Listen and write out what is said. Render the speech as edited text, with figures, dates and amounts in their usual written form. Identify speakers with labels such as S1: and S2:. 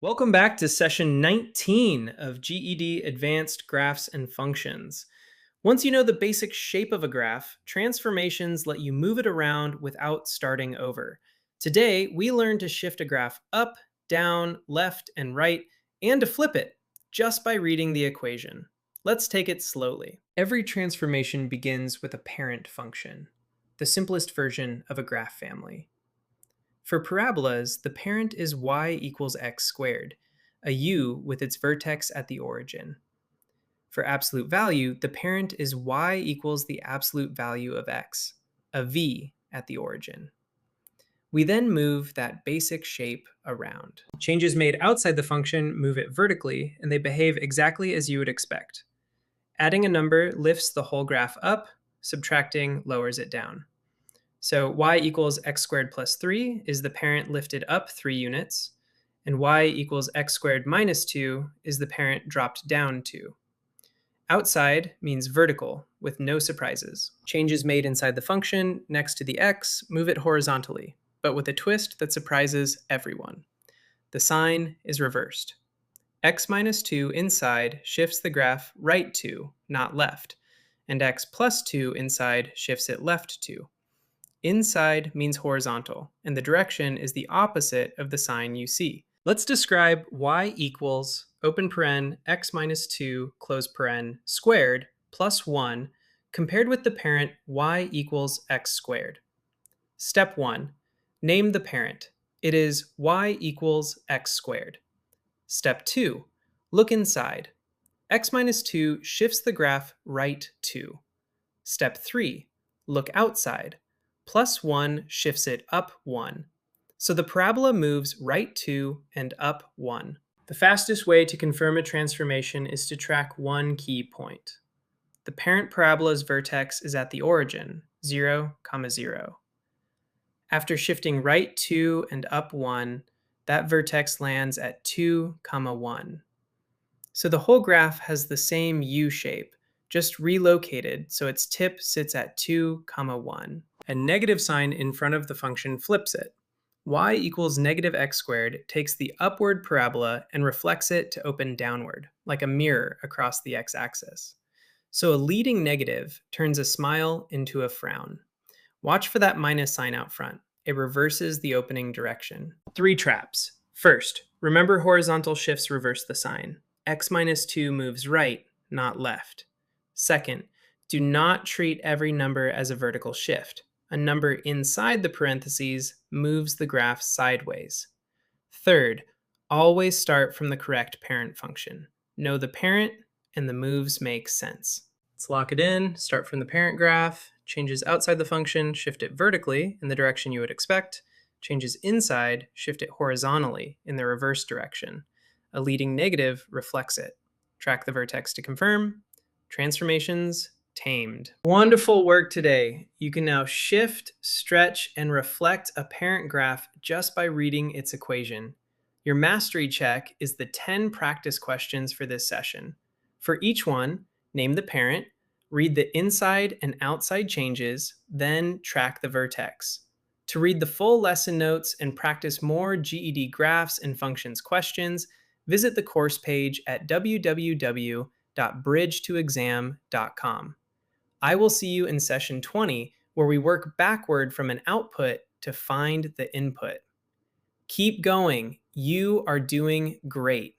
S1: Welcome back to session 19 of GED Advanced Graphs and Functions. Once you know the basic shape of a graph, transformations let you move it around without starting over. Today, we learn to shift a graph up, down, left, and right, and to flip it just by reading the equation. Let's take it slowly. Every transformation begins with a parent function, the simplest version of a graph family. For parabolas, the parent is y equals x squared, a u with its vertex at the origin. For absolute value, the parent is y equals the absolute value of x, a v at the origin. We then move that basic shape around. Changes made outside the function move it vertically, and they behave exactly as you would expect. Adding a number lifts the whole graph up, subtracting lowers it down. So y equals x squared plus 3 is the parent lifted up 3 units, and y equals x squared minus 2 is the parent dropped down 2. Outside means vertical, with no surprises. Changes made inside the function next to the x move it horizontally, but with a twist that surprises everyone. The sign is reversed. X minus 2 inside shifts the graph right 2, not left, and x plus 2 inside shifts it left 2. Inside means horizontal, and the direction is the opposite of the sign you see. Let's describe y equals open paren x minus 2 close paren squared plus 1 compared with the parent y equals x squared. Step 1. Name the parent. It is y equals x squared. Step 2. Look inside. X minus 2 shifts the graph right 2. Step 3. Look outside. Plus 1 shifts it up 1. So the parabola moves right 2 and up 1. The fastest way to confirm a transformation is to track one key point. The parent parabola's vertex is at the origin, 0, 0. After shifting right 2 and up 1, that vertex lands at 2, 1. So the whole graph has the same U shape, just relocated so its tip sits at 2, 1. A negative sign in front of the function flips it. Y equals negative x squared takes the upward parabola and reflects it to open downward, like a mirror across the x-axis. So a leading negative turns a smile into a frown. Watch for that minus sign out front. It reverses the opening direction. 3 traps. First, remember horizontal shifts reverse the sign. X minus 2 moves right, not left. Second, do not treat every number as a vertical shift. A number inside the parentheses moves the graph sideways. Third, always start from the correct parent function. Know the parent, and the moves make sense. Let's lock it in, start from the parent graph, changes outside the function, shift it vertically in the direction you would expect, changes inside, shift it horizontally in the reverse direction. A leading negative reflects it. Track the vertex to confirm. Transformations tamed. Wonderful work today. You can now shift, stretch, and reflect a parent graph just by reading its equation. Your mastery check is the 10 practice questions for this session. For each one, name the parent, read the inside and outside changes, then track the vertex. To read the full lesson notes and practice more GED graphs and functions questions, visit the course page at www.bridgetoexam.com. I will see you in session 20, where we work backward from an output to find the input. Keep going. You are doing great.